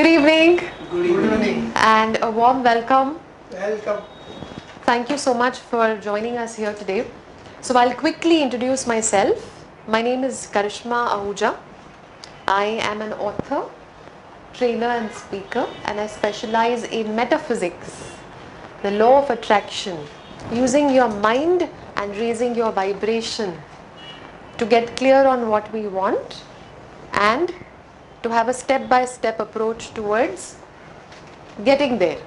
Good evening. Good evening. And a warm welcome. Welcome. Thank you so much for joining us here today. So I'll quickly introduce myself. My name is Karishma Ahuja. I am an author, trainer and speaker, and I specialize in metaphysics, the law of attraction, using your mind and raising your vibration to get clear on what we want and to have a step-by-step approach towards getting there,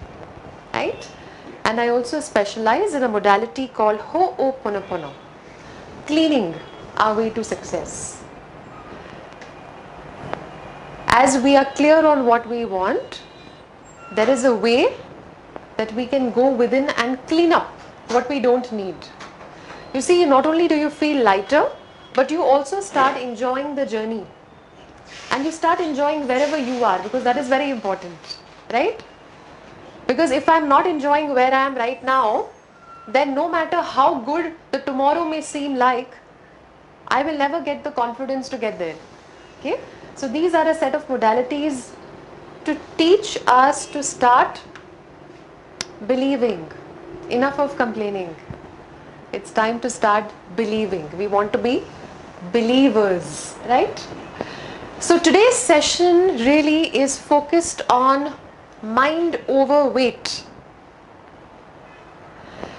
right? And I also specialize in a modality called Ho'oponopono, cleaning our way to success. As we are clear on what we want, there is a way that we can go within and clean up what we don't need. You see, not only do you feel lighter, but you also start enjoying the journey. And you start enjoying wherever you are, because that is very important, right? Because if I'm not enjoying where I am right now, then no matter how good the tomorrow may seem like, I will never get the confidence to get there. Okay? So these are a set of modalities to teach us to start believing. Enough of complaining. It's time to start believing. We want to be believers, right? So today's session really is focused on mind over weight.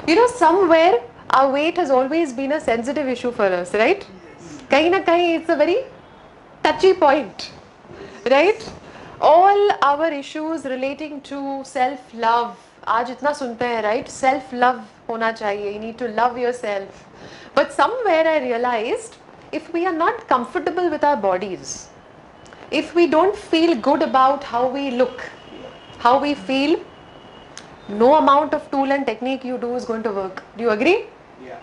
You know, somewhere our weight has always been a sensitive issue for us, right? Kahin na kahin, it's a very touchy point, right? All our issues relating to self-love, आज इतना सुनते हैं, right? Self-love होना चाहिए. You need to love yourself. But somewhere I realized, if we are not comfortable with our bodies, if we don't feel good about how we look, how we feel, no amount of tool and technique you do is going to work. Do you agree? Yeah.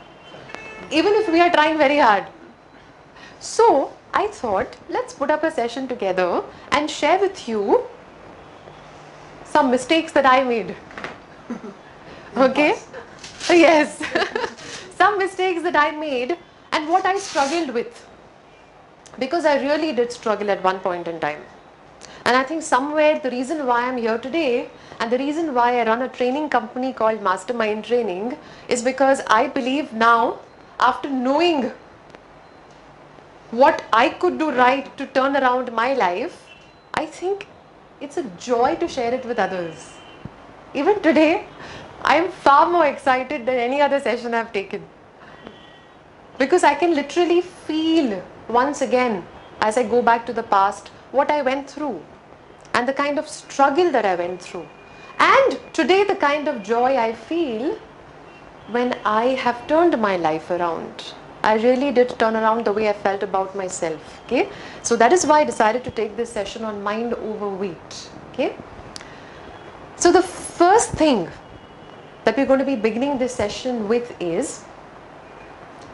Even if we are trying very hard. So I thought, let's put up a session together and share with you some mistakes that I made. Okay? Yes. Some mistakes that I made and what I struggled with. Because I really did struggle at one point in time. And I think somewhere the reason why I'm here today and the reason why I run a training company called Mastermind Training is because I believe now, after knowing what I could do right to turn around my life, I think it's a joy to share it with others. Even today, I am far more excited than any other session I've taken. Because I can literally feel once again, as I go back to the past, what I went through and the kind of struggle that I went through. And today the kind of joy I feel when I have turned my life around. I really did turn around the way I felt about myself. Okay, so that is why I decided to take this session on mind over weight. Okay, so the first thing that we're going to be beginning this session with is,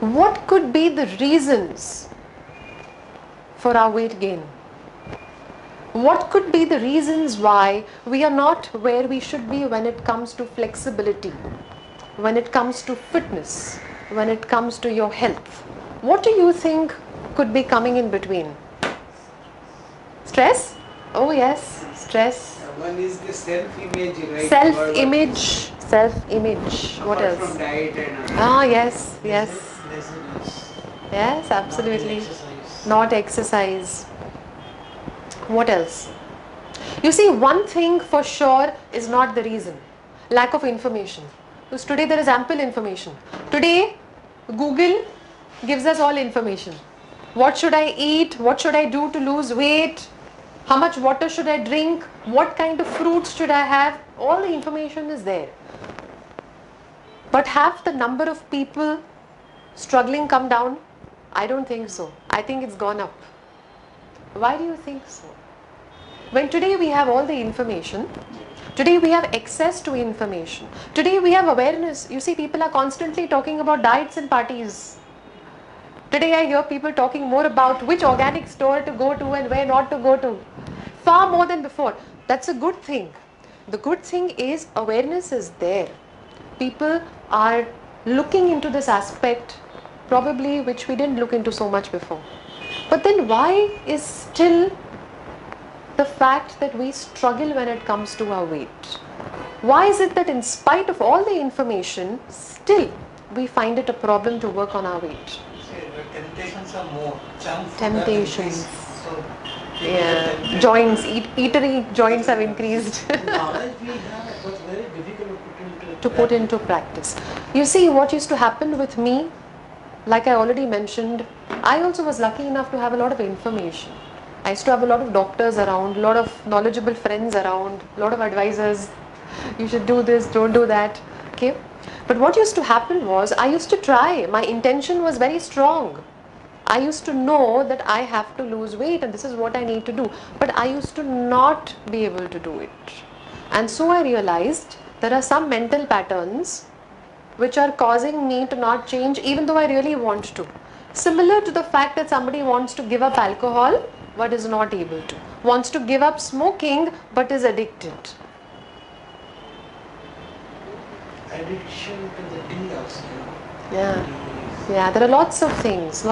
what could be the reasons for our weight gain? What could be the reasons why we are not where we should be when it comes to flexibility, when it comes to fitness, when it comes to your health? What do you think could be coming in between? Stress? Oh yes, stress. One is the self-image, right? Self-image. Self-image. What Apart else? from diet and Ah yes, yes. Laziness. Yes, absolutely. Not exercise. Not exercise. What else? You see, one thing for sure is not the reason. Lack of information. Because today there is ample information. Today, Google gives us all information. What should I eat? What should I do to lose weight? How much water should I drink? What kind of fruits should I have? All the information is there. But have the number of people struggling come down? I don't think so. I think it's gone up. Why do you think so? When today we have all the information, today we have access to information, today we have awareness. You see, people are constantly talking about diets and parties. Today I hear people talking more about which organic store to go to and where not to go to. Far more than before. That's a good thing. The good thing is awareness is there. People are looking into this aspect, probably which we didn't look into so much before. But then why is still the fact that we struggle when it comes to our weight? Why is it that in spite of all the information, still we find it a problem to work on our weight? See, the temptations are more. Junk food Temptations. have increased, so people get Yeah, tempted. joints, eatery joints have increased. Knowledge we have, it was very difficult To put into practice. You see, what used to happen with me, like I already mentioned, I also was lucky enough to have a lot of information. I used to have a lot of doctors around, a lot of knowledgeable friends around, a lot of advisors. You should do this, don't do that. Okay. But what used to happen was, I used to try. My intention was very strong. I used to know that I have to lose weight and this is what I need to do. But I used to not be able to do it. And so I realized there are some mental patterns which are causing me to not change even though I really want to. Similar to the fact that somebody wants to give up alcohol but is not able to. Wants to give up smoking but is addicted. addiction to the tea also. Yeah. Tea Yeah, there are lots of things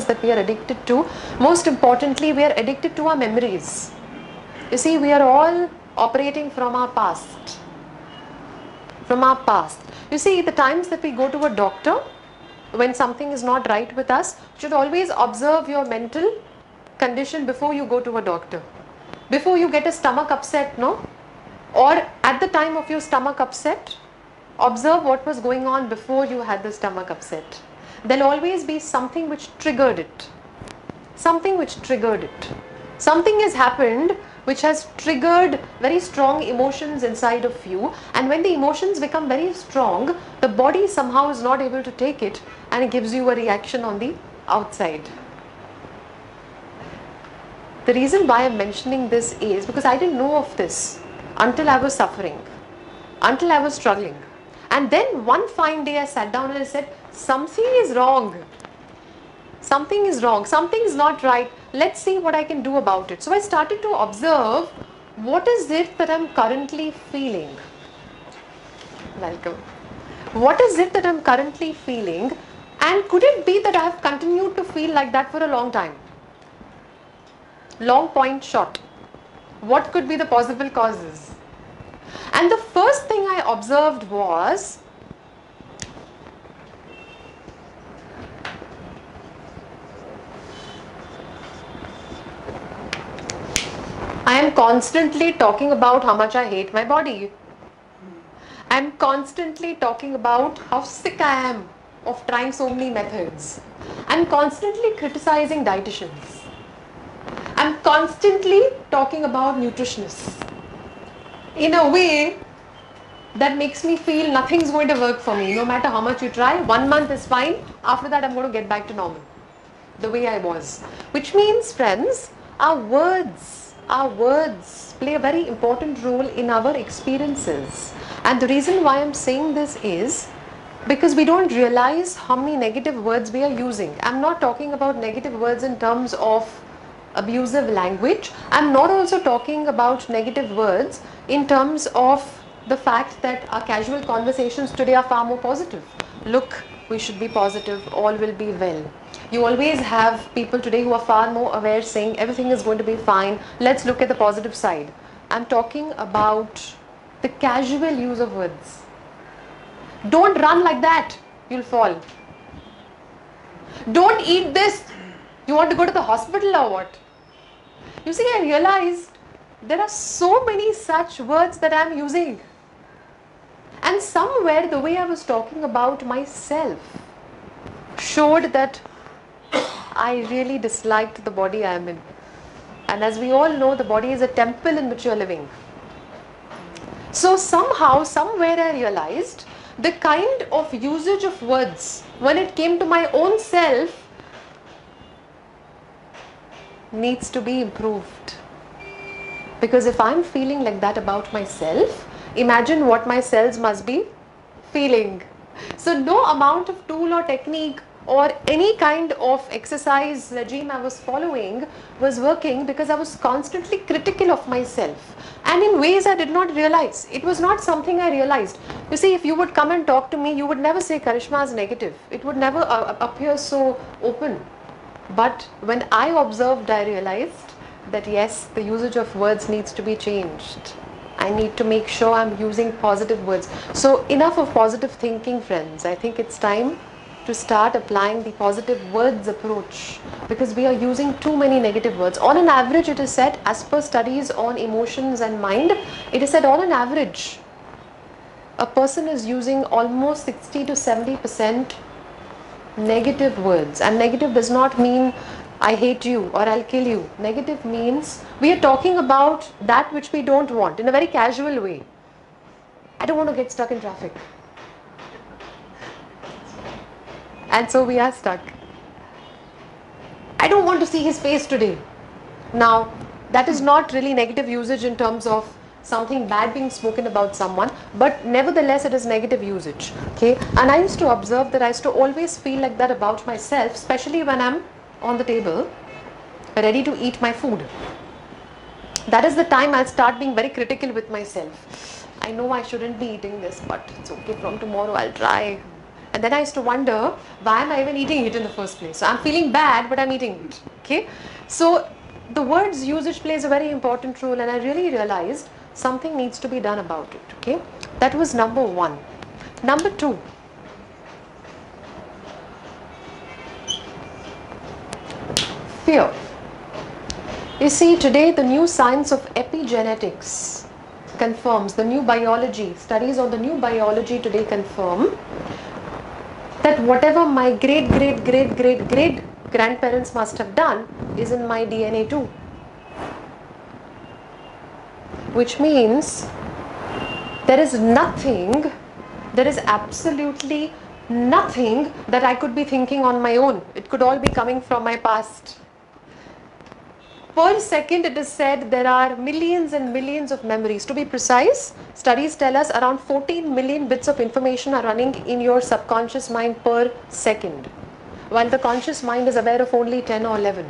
that we are addicted to. Most importantly, we are addicted to our memories. You see, we are all operating from our past. From our past. You see, the times that we go to a doctor, when something is not right with us, you should always observe your mental condition before you go to a doctor. Before you get a stomach upset, no? Or at the time of your stomach upset, observe what was going on before you had the stomach upset. There'll always be something which triggered it. Something which triggered it. Something has happened which has triggered very strong emotions inside of you, and when the emotions become very strong, the body somehow is not able to take it and it gives you a reaction on the outside. The reason why I'm mentioning this is because I didn't know of this until I was suffering, until I was struggling. And then one fine day I sat down and I said, something is wrong. Something is wrong. Something is not right. Let's see what I can do about it. So I started to observe what is it that I'm currently feeling. Welcome. What is it that I'm currently feeling? And could it be that I have continued to feel like that for a long time? Long point short. What could be the possible causes? And the first thing I observed was, I am constantly talking about how much I hate my body. I am constantly talking about how sick I am of trying so many methods. I am constantly criticizing dietitians. I am constantly talking about nutritionists in a way that makes me feel nothing's going to work for me. No matter how much you try, 1 month is fine. After that, I'm going to get back to normal, the way I was. Which means, friends, our words play a very important role in our experiences. And the reason why I'm saying this is because we don't realize how many negative words we are using. I'm not talking about negative words in terms of abusive language. I'm not also talking about negative words in terms of the fact that our casual conversations today are far more positive. Look, we should be positive, all will be well. You always have people today who are far more aware saying everything is going to be fine, let's look at the positive side. I'm talking about the casual use of words. Don't run like that, you'll fall. Don't eat this, you want to go to the hospital or what? You see, I realized there are so many such words that I'm using. And somewhere the way I was talking about myself showed that I really disliked the body I am in. And as we all know, the body is a temple in which you are living. So somehow, somewhere I realized the kind of usage of words when it came to my own self needs to be improved. Because if I'm feeling like that about myself, imagine what my cells must be feeling. So no amount of tool or technique or any kind of exercise regime I was following was working because I was constantly critical of myself and in ways I did not realize. It was not something I realized. You see, if you would come and talk to me, you would never say Karishma is negative. It would never appear so open. But when I observed, I realized that yes, the usage of words needs to be changed. I need to make sure I'm using positive words. So enough of positive thinking, friends. I think it's time to start applying the positive words approach, because we are using too many negative words. On an average, it is said, as per studies on emotions and mind, it is said on an average, a person is using almost 60 to 70% negative words. And negative does not mean I hate you or I'll kill you. Negative means we are talking about that which we don't want in a very casual way. I don't want to get stuck in traffic. And so we are stuck. I don't want to see his face today. Now, that is not really negative usage in terms of something bad being spoken about someone, but nevertheless it is negative usage. Okay, and I used to observe that I used to always feel like that about myself, especially when I'm on the table ready to eat my food. That is the time I'll start being very critical with myself. I know I shouldn't be eating this, but it's okay, from tomorrow I'll try. And then I used to wonder, why am I even eating it in the first place? So I'm feeling bad, but I'm eating it. Okay, so the words usage plays a very important role, and I really realized something needs to be done about it. Okay, that was number one. Number two, fear. You see, today the new science of epigenetics confirms, the new biology, studies on the new biology today confirm that whatever my great grandparents must have done is in my DNA too. Which means there is absolutely nothing that I could be thinking on my own. It could all be coming from my past. Per second, it is said there are millions and millions of memories. To be precise, studies tell us around 14 million bits of information are running in your subconscious mind per second, while the conscious mind is aware of only 10 or 11.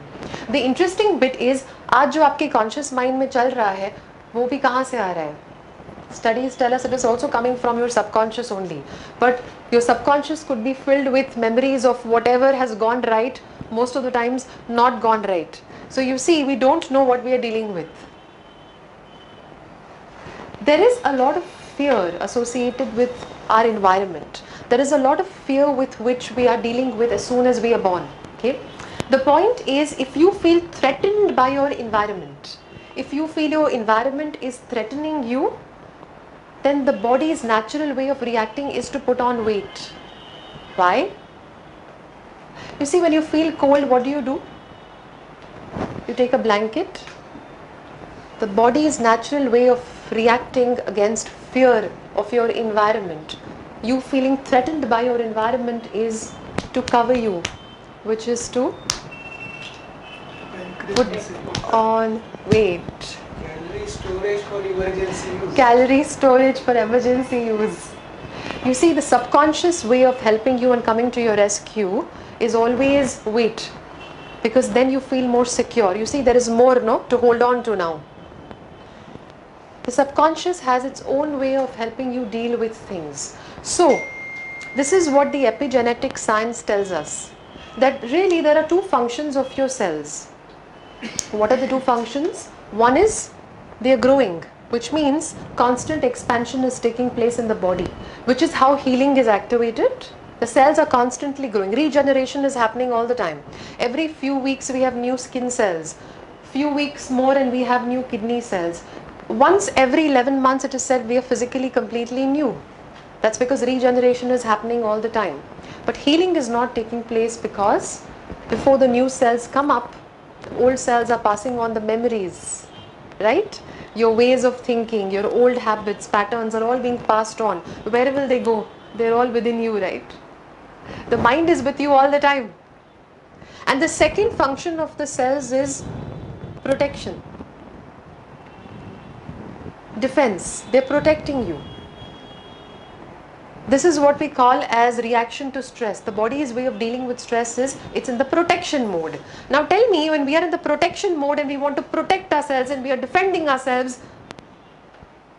The interesting bit is, आज जो आपके conscious mind में चल रहा है, वो भी कहाँ से आ रहा है? Studies tell us it is also coming from your subconscious only. But your subconscious could be filled with memories of whatever has gone right, most of the times not gone right. So you see, we don't know what we are dealing with. There is a lot of fear associated with our environment. There is a lot of fear with which we are dealing with as soon as we are born. Okay? The point is, if you feel threatened by your environment, if you feel your environment is threatening you, then the body's natural way of reacting is to put on weight. Why? You see, when you feel cold, what do? You take a blanket. The body's natural way of reacting against fear of your environment, you feeling threatened by your environment, is to cover you, which is to put on weight. Calorie storage for emergency use. Calorie storage for emergency use. You see, the subconscious way of helping you and coming to your rescue is always weight, because then you feel more secure. You see, there is more to hold on to now. The subconscious has its own way of helping you deal with things. So, this is what the epigenetic science tells us, that really there are two functions of your cells. What are the two functions? One is they are growing, which means constant expansion is taking place in the body, which is how healing is activated. The cells are constantly growing. Regeneration is happening all the time. Every few weeks we have new skin cells. Few weeks more and we have new kidney cells. Once every 11 months it is said we are physically completely new. That's because regeneration is happening all the time. But healing is not taking place because before the new cells come up, old cells are passing on the memories, right? Your ways of thinking, your old habits, patterns are all being passed on. Where will they go? They're all within you, right? The mind is with you all the time. And the second function of the cells is protection. Defense. They're protecting you. This is what we call as reaction to stress. The body's way of dealing with stress is, it's in the protection mode. Now tell me, when we are in the protection mode and we want to protect ourselves and we are defending ourselves,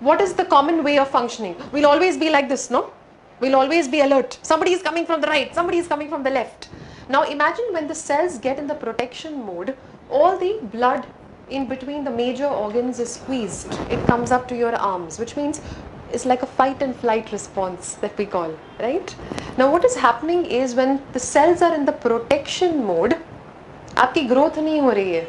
what is the common way of functioning? We'll always be like this, no? We'll always be alert. Somebody is coming from the right, somebody is coming from the left. Now imagine when the cells get in the protection mode, all the blood in between the major organs is squeezed. It comes up to your arms, which means it's like a fight and flight response that we call, right? Now what is happening is when the cells are in the protection mode, आपकी growth नहीं हो रही है.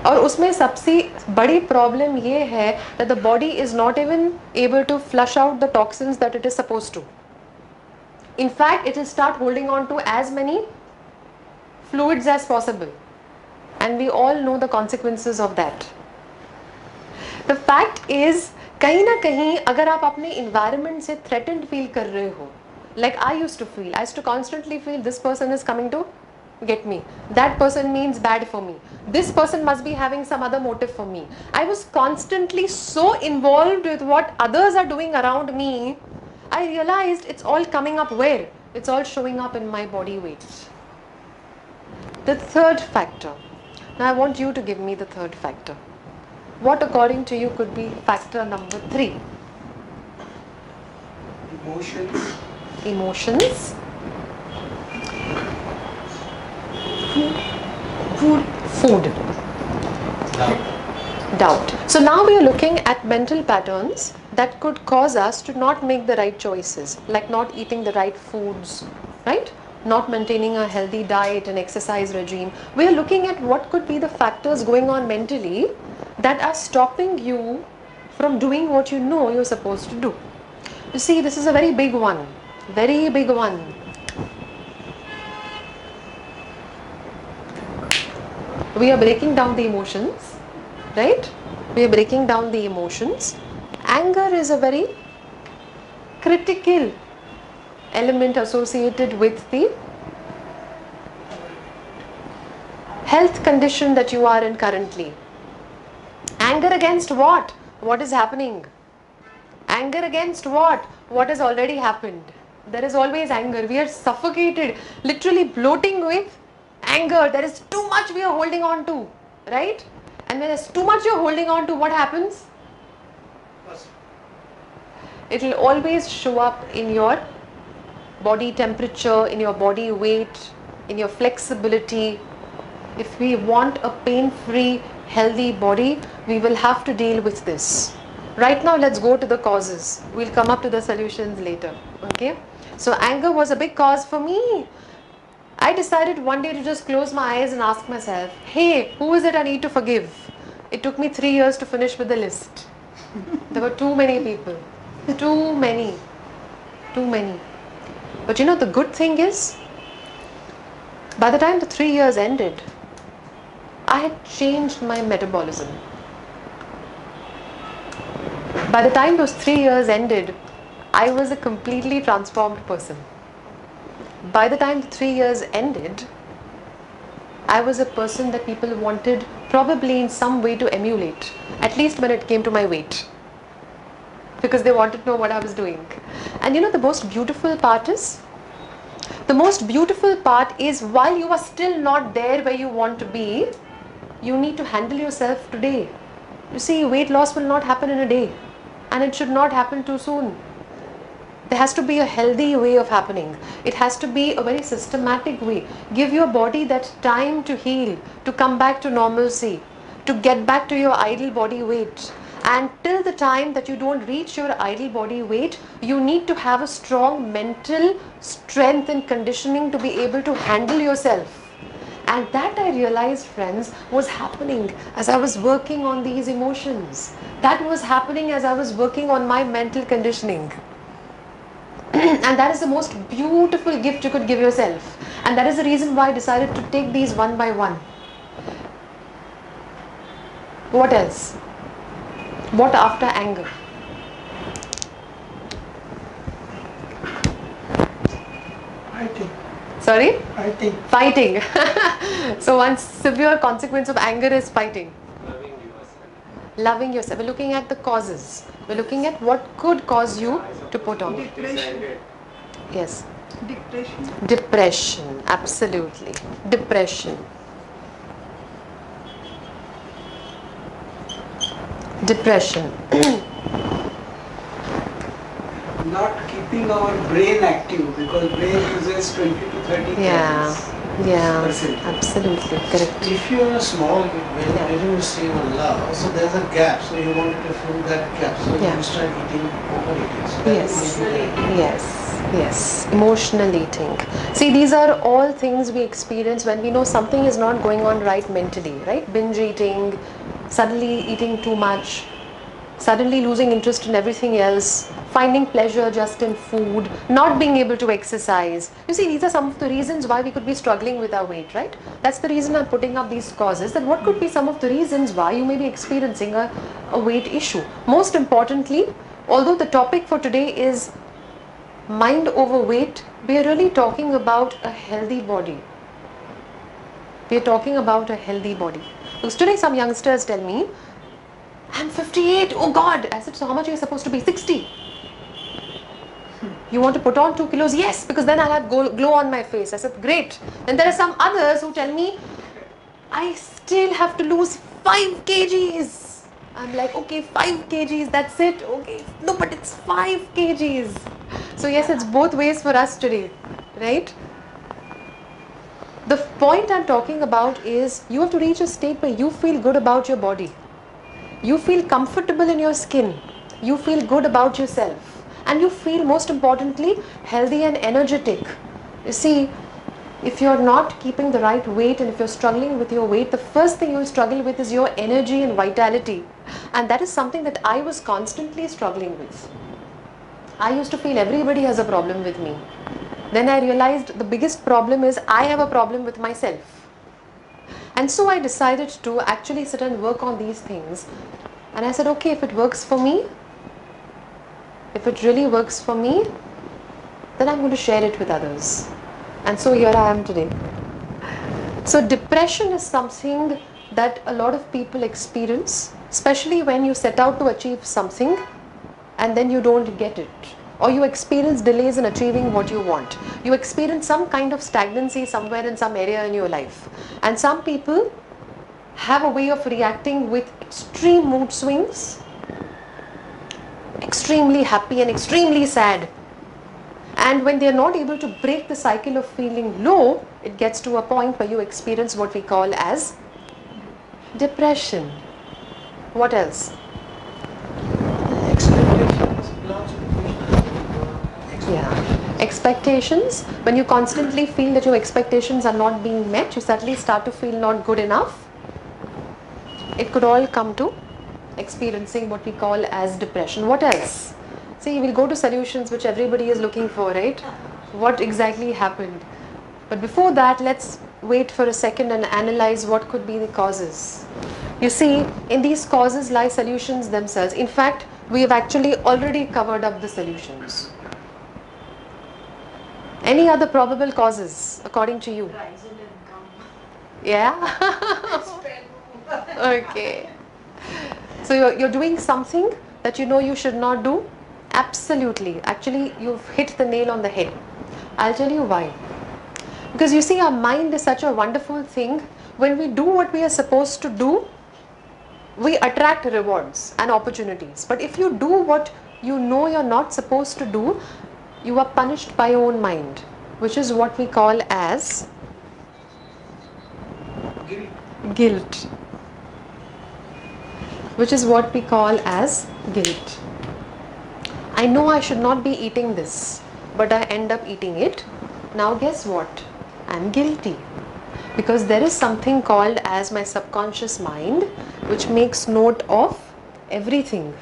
और उसमें सबसे बड़ी problem ये है that the body is not even able to flush out the toxins that it is supposed to. In fact, it will start holding on to as many fluids as possible, and we all know the consequences of that. The fact is, कहीं ना कहीं अगर आप अपने environment से threatened feel कर रहे हो, like I used to constantly feel this person is coming to get me, that person means bad for me, this person must be having some other motive for me. I was constantly so involved with what others are doing around me. I realized it's all coming up where? It's all showing up in my body weight. The third factor. Now I want you to give me the third factor. What according to you could be factor number 3? Emotions. Emotions. Food. Doubt. So now we are looking at mental patterns that could cause us to not make the right choices, like not eating the right foods, right? Not maintaining a healthy diet and exercise regime. We are looking at what could be the factors going on mentally that are stopping you from doing what you know you're supposed to do. You see, this is a very big one. Very big one. We are breaking down the emotions, right? We are breaking down the emotions. Anger is a very critical element associated with the health condition that you are in currently. Anger against what? What is happening? Anger against what? What has already happened? There is always anger. We are suffocated, literally bloating with anger. There is too much we are holding on to, right? And when there's too much you're holding on to, what happens? It will always show up in your body temperature, in your body weight, in your flexibility. If we want a pain-free, healthy body, we will have to deal with this. Right now, let's go to the causes. We'll come up to the solutions later. Okay? So anger was a big cause for me. I decided one day to just close my eyes and ask myself, hey, who is it I need to forgive? It took me 3 years to finish with the list. There were too many people. Too many. Too many. But you know, the good thing is, by the time the 3 years ended, I had changed my metabolism. By the time those 3 years ended, I was a completely transformed person. By the time the 3 years ended, I was a person that people wanted probably in some way to emulate, at least when it came to my weight, because they wanted to know what I was doing. And you know, the most beautiful part is, while you are still not there where you want to be, you need to handle yourself today. You see, weight loss will not happen in a day, and it should not happen too soon. There has to be a healthy way of happening. It has to be a very systematic way. Give your body that time to heal, to come back to normalcy, to get back to your ideal body weight. And till the time that you don't reach your ideal body weight, you need to have a strong mental strength and conditioning to be able to handle yourself. And that, I realized, friends, was happening as I was working on these emotions. That was happening as I was working on my mental conditioning. And that is the most beautiful gift you could give yourself. And that is the reason why I decided to take these one by one. What else? What after anger? Fighting. Sorry? Fighting. Fighting. So one severe consequence of anger is fighting. Loving yourself. We're looking at the causes. We're looking at what could cause you to put on. Depression. Yes. Depression. Depression. Absolutely. Depression. Depression. Not keeping our brain active, because brain uses 20 to 30 Yeah. calories. Yeah, percentage. absolutely correct. If you are small, when you receive a love, so there's a gap, so you want to fill that gap, so Yeah. you start eating overeating. So that Yes. will be the- Yes, yes. Emotional eating. See, these are all things we experience when we know something is not going on right mentally, right? Binge eating, suddenly eating too much, suddenly losing interest in everything else, finding pleasure just in food, not being able to exercise. You see, these are some of the reasons why we could be struggling with our weight, right? That's the reason I'm putting up these causes. That what could be some of the reasons why you may be experiencing a weight issue. Most importantly, although the topic for today is mind over weight, we are really talking about a healthy body. We are talking about a healthy body. Because today some youngsters tell me, I'm 58, oh God. I said, so how much are you supposed to be? 60. You want to put on 2 kilos? Yes, because then I'll have glow on my face. I said, great. Then there are some others who tell me, I still have to lose 5 kgs. I'm like, okay, 5 kgs, that's it. Okay, no, but it's 5 kgs. So yes, it's both ways for us today, right? The point I'm talking about is you have to reach a state where you feel good about your body. You feel comfortable in your skin. You feel good about yourself. And you feel, most importantly, healthy and energetic. You see, if you're not keeping the right weight and if you're struggling with your weight, the first thing you'll struggle with is your energy and vitality. And that is something that I was constantly struggling with. I used to feel everybody has a problem with me. Then I realized the biggest problem is I have a problem with myself. And so I decided to actually sit and work on these things. And I said, okay, if it works for me, if it really works for me, then I'm going to share it with others. And so here I am today. So depression is something that a lot of people experience, especially when you set out to achieve something and then you don't get it. Or you experience delays in achieving what you want. You experience some kind of stagnancy somewhere in some area in your life. And some people have a way of reacting with extreme mood swings, extremely happy and extremely sad. And when they are not able to break the cycle of feeling low, it gets to a point where you experience what we call as depression. What else? Expectations, lots of questions. Yeah. Expectations. When you constantly feel that your expectations are not being met, you suddenly start to feel not good enough. It could all come to experiencing what we call as depression. What else? See, we'll go to solutions which everybody is looking for, right? What exactly happened? But before that, let's wait for a second and analyze what could be the causes. You see, in these causes lie solutions themselves. In fact, we have actually already covered up the solutions. Any other probable causes according to you? Rise in income. Yeah? Spend Okay. So you're doing something that you know you should not do? Absolutely. Actually, you've hit the nail on the head. I'll tell you why. Because you see, our mind is such a wonderful thing. When we do what we are supposed to do, we attract rewards and opportunities. But if you do what you know you're not supposed to do, you are punished by your own mind, which is what we call as Guilt. guilt. Which is what we call as guilt. I know I should not be eating this, but I end up eating it. Now guess what? I'm guilty. Because there is something called as my subconscious mind, which makes note of everything.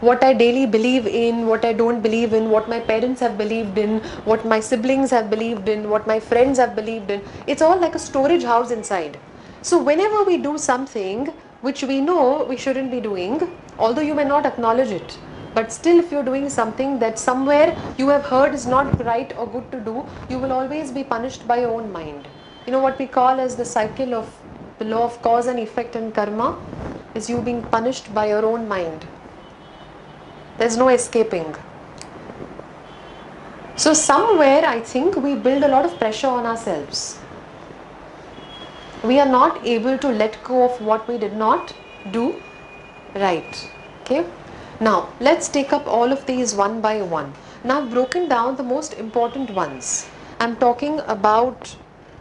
What I daily believe in, what I don't believe in, what my parents have believed in, what my siblings have believed in, what my friends have believed in. It's all like a storage house inside. So whenever we do something which we know we shouldn't be doing, although you may not acknowledge it, but still if you're doing something that somewhere you have heard is not right or good to do, you will always be punished by your own mind. You know what we call as the cycle of the law of cause and effect and karma is you being punished by your own mind. There's no escaping. So somewhere I think we build a lot of pressure on ourselves. We are not able to let go of what we did not do right. Okay. Now let's take up all of these one by one. Now I've broken down the most important ones. I'm talking about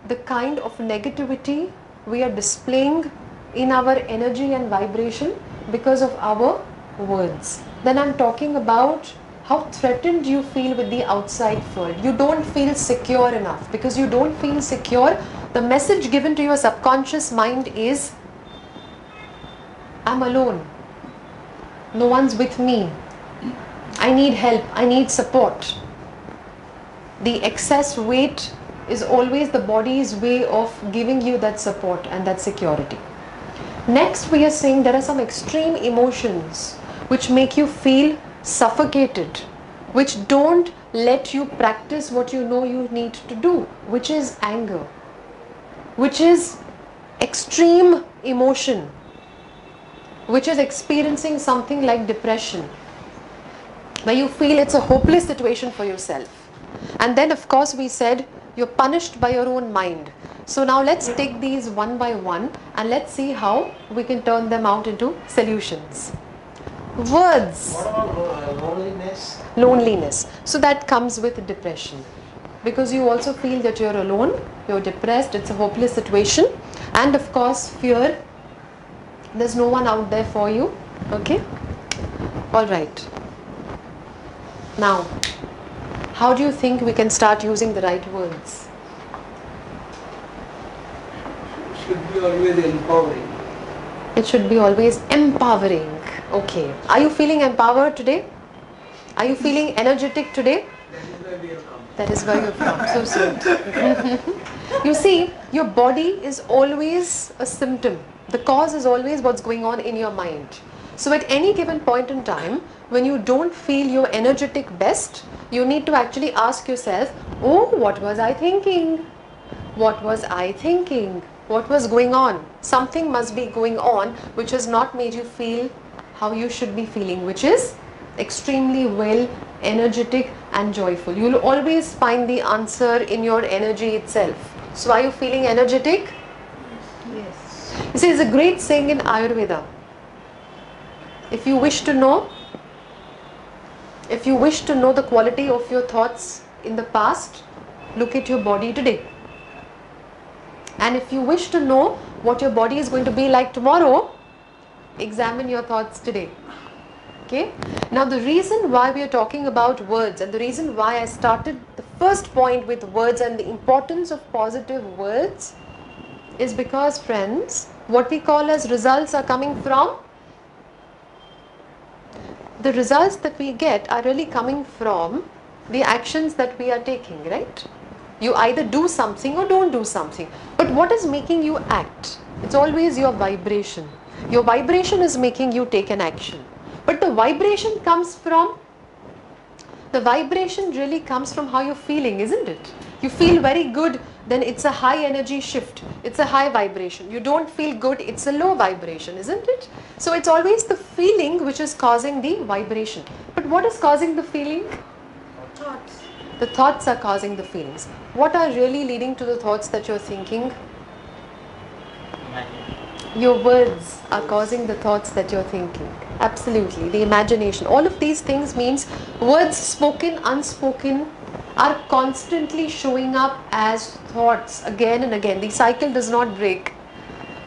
the kind of negativity we are displaying in our energy and vibration because of our words. Then I'm talking about how threatened you feel with the outside world. You don't feel secure enough. Because you don't feel secure, the message given to your subconscious mind is, I'm alone. No one's with me. I need help. I need support. The excess weight is always the body's way of giving you that support and that security. Next, we are saying there are some extreme emotions which make you feel suffocated, which don't let you practice what you know you need to do, which is anger, which is extreme emotion, which is experiencing something like depression, where you feel it's a hopeless situation for yourself. And then of course we said you're punished by your own mind. So now let's take these one by one and let's see how we can turn them out into solutions. Words. What about loneliness? Loneliness. So that comes with depression. Because you also feel that you're alone, you're depressed, it's a hopeless situation. And of course fear, there's no one out there for you. Okay? Alright. Now, how do you think we can start using the right words? Should be always empowering. It should be always empowering. Okay. Are you feeling empowered today? Are you feeling energetic today? That is where we have come. That is where you've come. So sweet. You see, your body is always a symptom. The cause is always what's going on in your mind. So at any given point in time, when you don't feel your energetic best, you need to actually ask yourself, oh, what was I thinking? What was I thinking? What was going on? Something must be going on which has not made you feel how you should be feeling, which is extremely well, energetic and joyful. You will always find the answer in your energy itself. So are you feeling energetic? Yes. You see, there's a great saying in Ayurveda. If you wish to know the quality of your thoughts in the past, look at your body today. And if you wish to know what your body is going to be like tomorrow, examine your thoughts today. Okay? Now the reason why we are talking about words and the reason why I started the first point with words and the importance of positive words is because, friends, what we call as results are coming from, the results that we get are really coming from the actions that we are taking, right? You either do something or don't do something. But what is making you act? It's always your vibration. Your vibration is making you take an action. But the vibration really comes from how you're feeling, isn't it? You feel very good, then it's a high energy shift. It's a high vibration. You don't feel good, it's a low vibration, isn't it? So it's always the feeling which is causing the vibration. But what is causing the feeling? Thoughts. The thoughts are causing the feelings. What are really leading to the thoughts that you're thinking? Your words are causing the thoughts that you're thinking. Absolutely. The imagination. All of these things means words spoken, unspoken are constantly showing up as thoughts again and again. The cycle does not break.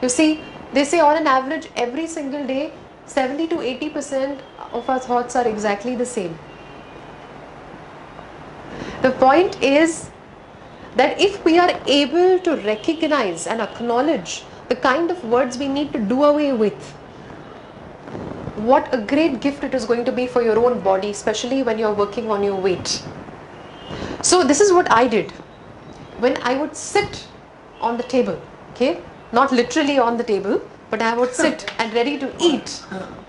You see, they say on an average every single day 70 to 80% of our thoughts are exactly the same. The point is that if we are able to recognize and acknowledge the kind of words we need to do away with, what a great gift it is going to be for your own body, especially when you're working on your weight. So this is what I did. When I would sit on the table, okay, not literally on the table, but I would sit and ready to eat,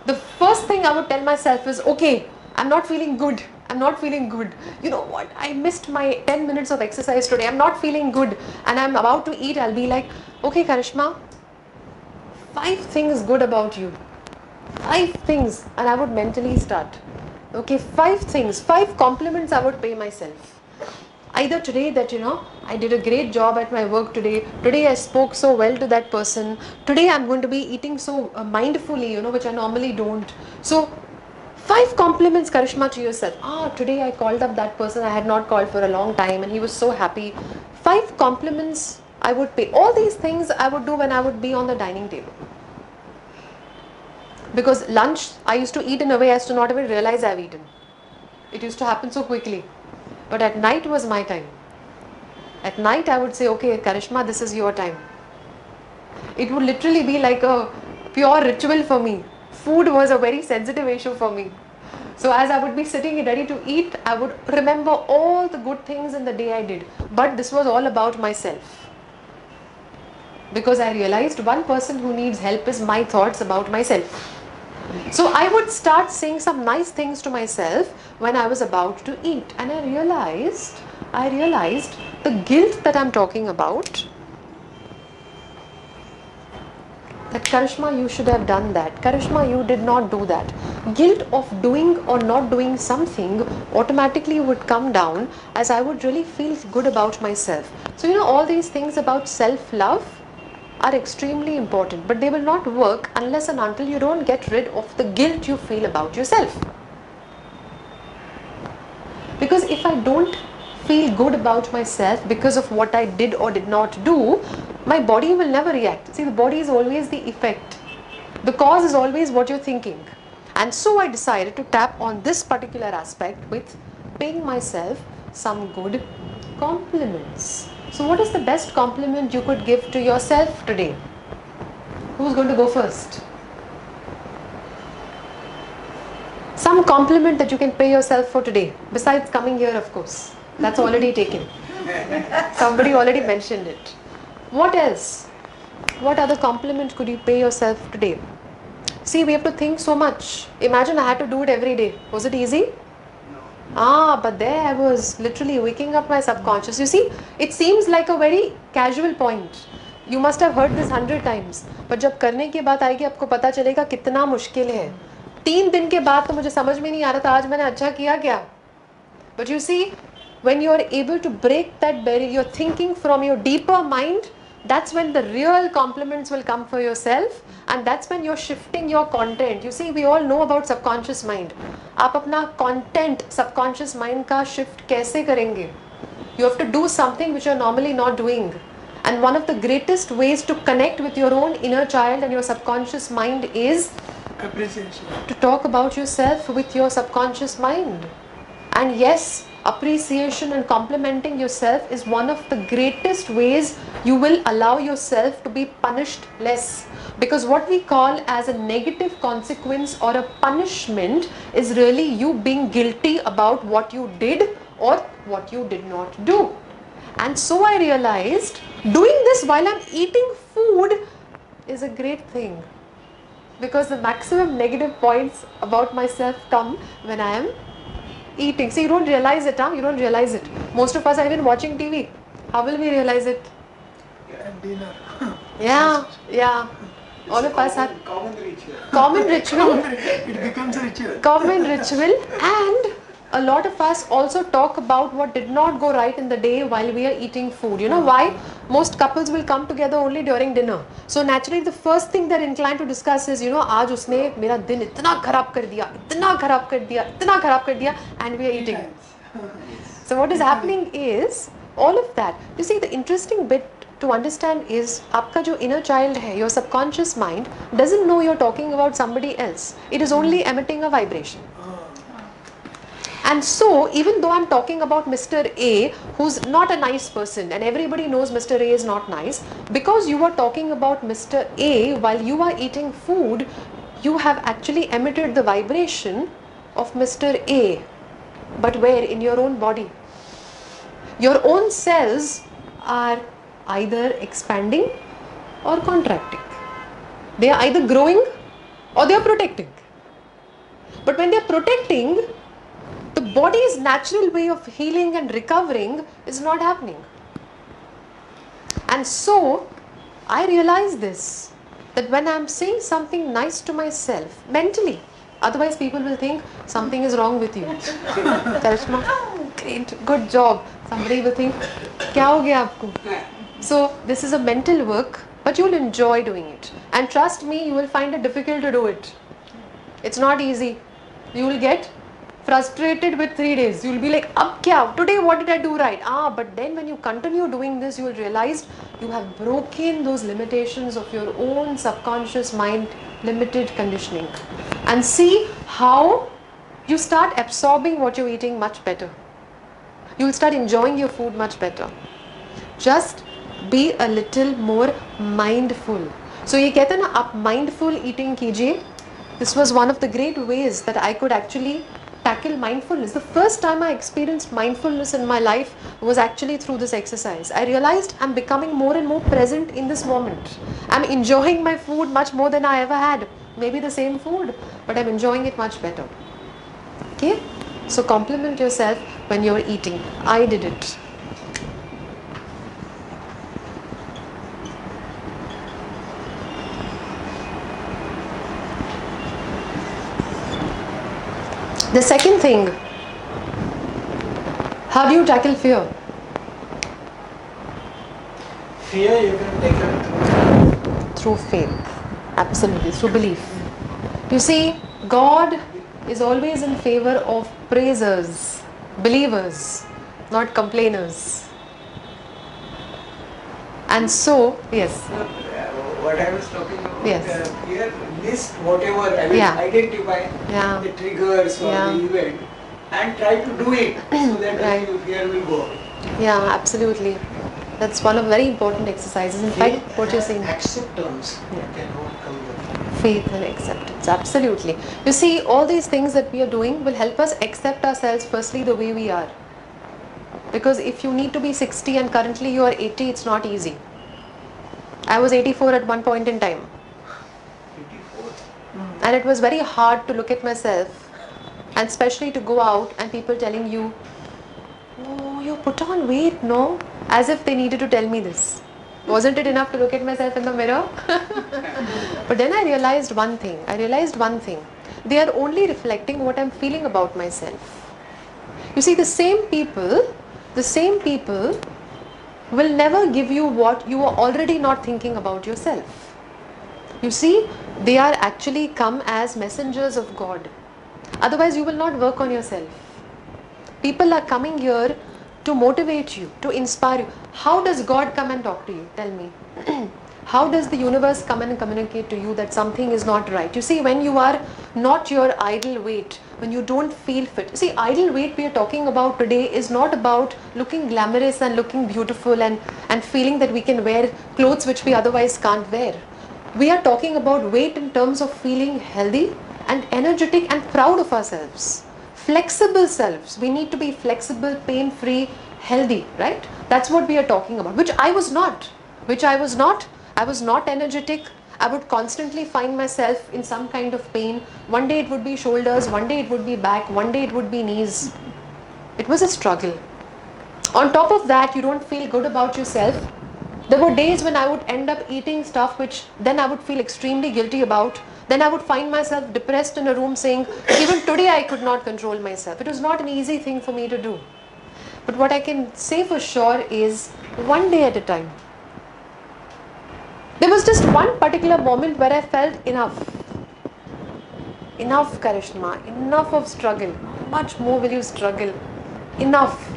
the first thing I would tell myself is, okay, I'm not feeling good. I'm not feeling good. You know what? I missed my 10 minutes of exercise today. I'm not feeling good. And I'm about to eat. I'll be like, okay, Karishma, 5 things good about you. 5 things. And I would mentally start. Okay, 5 things. 5 compliments I would pay myself. Either today that, I did a great job at my work today. Today I spoke so well to that person. Today I'm going to be eating so mindfully, which I normally don't. So 5 compliments, Karishma, to yourself. Today I called up that person I had not called for a long time and he was so happy. 5 compliments I would pay. All these things I would do when I would be on the dining table. Because lunch, I used to eat in a way as to not even realize I've eaten. It used to happen so quickly. But at night was my time. At night I would say, okay, Karishma, this is your time. It would literally be like a pure ritual for me. Food was a very sensitive issue for me. So as I would be sitting ready to eat, I would remember all the good things in the day I did. But this was all about myself. Because I realized one person who needs help is my thoughts about myself. So I would start saying some nice things to myself when I was about to eat. And I realized the guilt that I'm talking about, that Karishma, you should have done that. Karishma, you did not do that. Guilt of doing or not doing something automatically would come down as I would really feel good about myself. So all these things about self-love are extremely important, but they will not work unless and until you don't get rid of the guilt you feel about yourself. Because if I don't feel good about myself because of what I did or did not do, my body will never react. See, the body is always the effect. The cause is always what you're thinking. And so I decided to tap on this particular aspect with paying myself some good compliments. So what is the best compliment you could give to yourself today? Who's going to go first? Some compliment that you can pay yourself for today, besides coming here, of course. That's already taken. Somebody already mentioned it. What else? What other compliment could you pay yourself today? See, we have to think so much. Imagine I had to do it every day. Was it easy? But there I was literally waking up my subconscious. You see, it seems like a very casual point. You must have heard this 100 times. But जब करने की बात आएगी आपको पता चलेगा कितना मुश्किल है. 3 दिन के बाद तो मुझे समझ में नहीं आ रहा था आज मैंने अच्छा किया क्या. But you see, when you are able to break that barrier, you're thinking from your deeper mind, that's when the real compliments will come for yourself, and that's when you're shifting your content. You see, we all know about subconscious mind. आप अपना content subconscious mind का shift कैसे करेंगे? You have to do something which you're normally not doing. And one of the greatest ways to connect with your own inner child and your subconscious mind is Appreciation. to talk about yourself with your subconscious mind. And yes, appreciation and complimenting yourself is one of the greatest ways you will allow yourself to be punished less. Because what we call as a negative consequence or a punishment is really you being guilty about what you did or what you did not do. And so I realized doing this while I'm eating food is a great thing. Because the maximum negative points about myself come when I am eating. See, you don't realize it, You don't realize it. Most of us are even watching TV. How will we realize it? At dinner. Yeah. All of us have Common ritual. common ritual. It becomes a ritual. Common ritual, and a lot of us also talk about what did not go right in the day while we are eating food. You know why? Most couples will come together only during dinner. So naturally the first thing they're inclined to discuss is, आज उसने मेरा दिन इतना खराब कर दिया, इतना खराब कर दिया, इतना खराब कर दिया, and we are eating. So what is happening is all of that. You see, the interesting bit to understand is आपका जो inner child है, your subconscious mind doesn't know you're talking about somebody else. It is only emitting a vibration. And so, even though I'm talking about Mr. A, who's not a nice person, and everybody knows Mr. A is not nice, because you are talking about Mr. A while you are eating food, you have actually emitted the vibration of Mr. A. But where? In your own body. Your own cells are either expanding or contracting. They are either growing or they are protecting. But when they are protecting, the body's natural way of healing and recovering is not happening. And so, I realize this, that when I'm saying something nice to myself, mentally, otherwise people will think something is wrong with you. Karishma, great, good job. Somebody will think, क्या हो गया आपको? So, this is a mental work, but you will enjoy doing it. And trust me, you will find it difficult to do it. It's not easy. You will get frustrated with 3 days. You'll be like, ab kya? Today what did I do right? But then when you continue doing this, you will realize you have broken those limitations of your own subconscious mind limited conditioning. And see how you start absorbing what you're eating much better. You'll start enjoying your food much better. Just be a little more mindful. So ये कहते हैं ना आप mindful eating कीजिए. This was one of the great ways that I could actually tackle mindfulness. The first time I experienced mindfulness in my life was actually through this exercise. I realized I'm becoming more and more present in this moment. I'm enjoying my food much more than I ever had. Maybe the same food, but I'm enjoying it much better. Okay? So compliment yourself when you're eating. I did it. The second thing, how do you tackle fear? Fear you can take it Through faith. Absolutely, through belief. You see, God is always in favor of praisers, believers, not complainers. And so, yes, What I was talking about, Yes. here, list whatever, I mean, Yeah. identify Yeah. the triggers or Yeah. the event and try to do it so that Right. your fear will go away. yeah, absolutely. That's one of very important exercises. In fact, what you're saying. Acceptance Yeah. can overcome the fear. Faith and acceptance, absolutely. You see, all these things that we are doing will help us accept ourselves firstly the way we are. Because if you need to be 60 and currently you are 80, it's not easy. I was 84 at one point in time. 84. And it was very hard to look at myself and especially to go out and people telling you, oh, you put on weight, no? As if they needed to tell me this. Wasn't it enough to look at myself in the mirror? But then I realized one thing. They are only reflecting what I'm feeling about myself. You see, the same people will never give you what you are already not thinking about yourself. You see, they are actually come as messengers of God. Otherwise, you will not work on yourself. People are coming here to motivate you, to inspire you. How does God come and talk to you? Tell me. How does the universe come and communicate to you that something is not right? You see, when you are not your idle weight, when you don't feel fit. See, idle weight we are talking about today is not about looking glamorous and looking beautiful and feeling that we can wear clothes which we otherwise can't wear. We are talking about weight in terms of feeling healthy and energetic and proud of ourselves. Flexible selves. We need to be flexible, pain-free, healthy, right? That's what we are talking about, which I was not. I was not energetic. I would constantly find myself in some kind of pain. One day it would be shoulders, one day it would be back, one day it would be knees. It was a struggle. On top of that, you don't feel good about yourself. There were days when I would end up eating stuff which then I would feel extremely guilty about. Then I would find myself depressed in a room saying, even today I could not control myself. It was not an easy thing for me to do. But what I can say for sure is one day at a time. There was just one particular moment where I felt enough. Enough, Karishma. Enough of struggle. How much more will you struggle? Enough.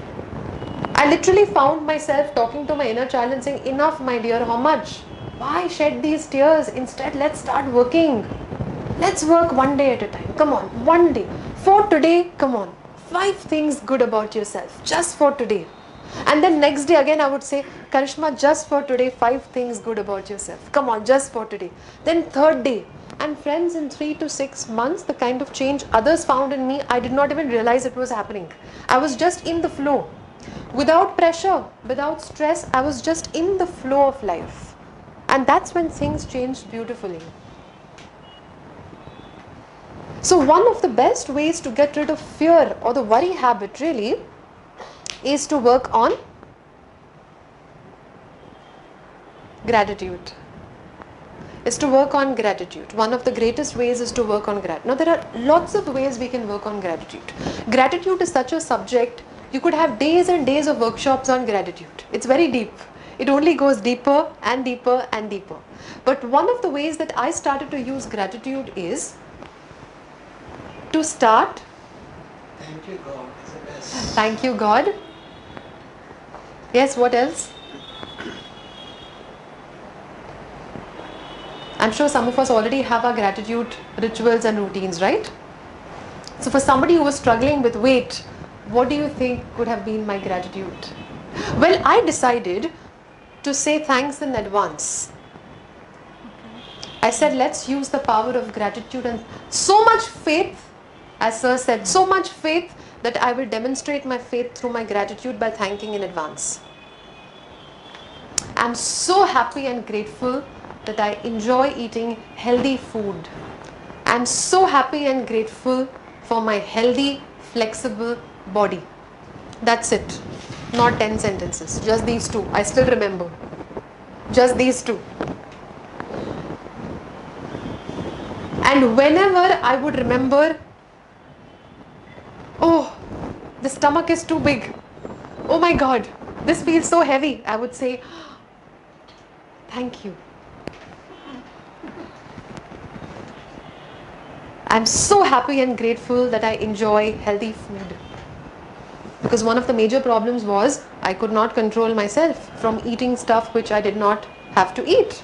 I literally found myself talking to my inner child and saying, enough, my dear, how much? Why shed these tears? Instead, let's start working. Let's work one day at a time. Come on, one day. For today, come on. 5 things good about yourself, just for today. And then next day again I would say, Karishma, just for today, 5 things good about yourself. Come on, just for today. Then third day. And friends, in 3 to 6 months, the kind of change others found in me, I did not even realize it was happening. I was just in the flow. Without pressure, without stress, I was just in the flow of life. And that's when things changed beautifully. So one of the best ways to get rid of fear or the worry habit really is to work on gratitude. One of the greatest ways is to work on gratitude. Now there are lots of ways we can work on gratitude. Gratitude is such a subject, you could have days and days of workshops on gratitude. It's very deep. It only goes deeper and deeper and deeper. But one of the ways that I started to use gratitude is to start Thank you, God. It's the best. Thank you, God. Yes, what else? I'm sure some of us already have our gratitude rituals and routines, right? So for somebody who was struggling with weight, what do you think could have been my gratitude? Well, I decided to say thanks in advance. I said, let's use the power of gratitude and so much faith, as Sir said, so much faith that I will demonstrate my faith through my gratitude by thanking in advance. I'm so happy and grateful that I enjoy eating healthy food. I'm so happy and grateful for my healthy, flexible body. That's it. Not 10 sentences. Just these two. I still remember. Just these two. And whenever I would remember, oh, the stomach is too big. Oh my God, this feels so heavy. I would say, thank you. I'm so happy and grateful that I enjoy healthy food. Because one of the major problems was I could not control myself from eating stuff which I did not have to eat.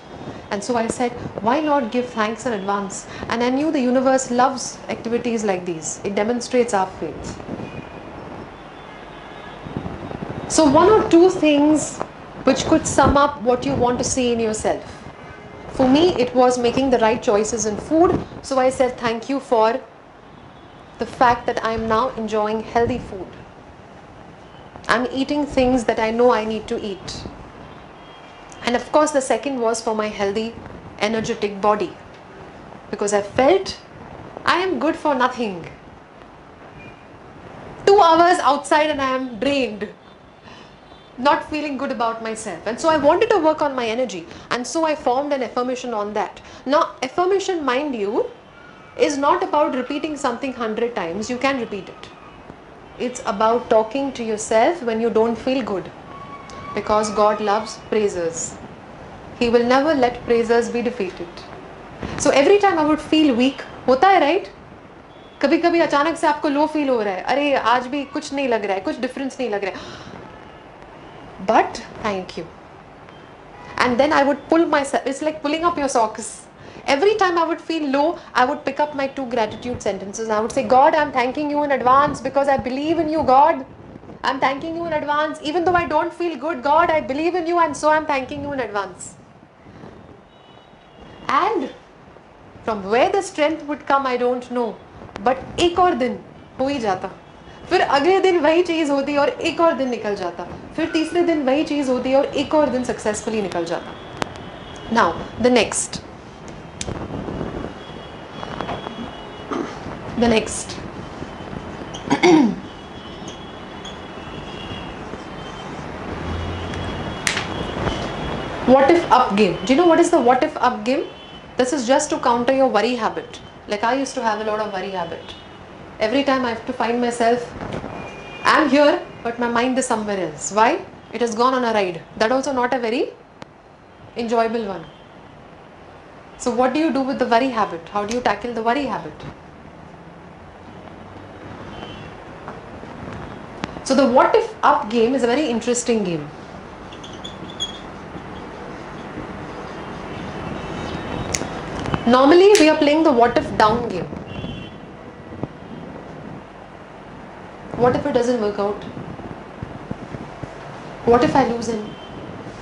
And so I said, why not give thanks in advance? And I knew the universe loves activities like these. It demonstrates our faith. So one or two things which could sum up what you want to see in yourself. For me, it was making the right choices in food. So I said thank you for the fact that I am now enjoying healthy food. I'm eating things that I know I need to eat. And of course, the second was for my healthy, energetic body. Because I felt I am good for nothing. 2 hours outside and I am drained. Not feeling good about myself. And so I wanted to work on my energy. And so I formed an affirmation on that. Now, affirmation, mind you, is not about repeating something 100 times. You can repeat it. It's about talking to yourself when you don't feel good. Because God loves praisers. He will never let praisers be defeated. So every time I would feel weak, होता है right? कभी कभी अचानक से आपको low feel हो रहा है, अरे आज भी कुछ नहीं लग रहा है, कुछ डिफरेंस नहीं लग रहा है. But thank you. And then I would pull myself, it's like pulling up your socks. Every time I would feel low, I would pick up my 2 gratitude sentences. I would say, God, I'm thanking you in advance because I believe in you, God. I'm thanking you in advance. Even though I don't feel good, God, I believe in you and so I'm thanking you in advance. And from where the strength would come, I don't know. But एक और दिन हो ही जाता. फिर अगले दिन वही चीज़ होती और एक और दिन निकल जाता. फिर तीसरे दिन वही चीज़ होती और एक और दिन सक्सेसफुली निकल जाता. Now, the next. The next. What if up game? Do you know what is the what if up game? This is just to counter your worry habit. Like I used to have a lot of worry habit. Every time I have to find myself, I'm here, but my mind is somewhere else. Why? It has gone on a ride. That also not a very enjoyable one. So what do you do with the worry habit? How do you tackle the worry habit? So the what if up game is a very interesting game. Normally we are playing the what if down game. What if it doesn't work out? What if I lose him?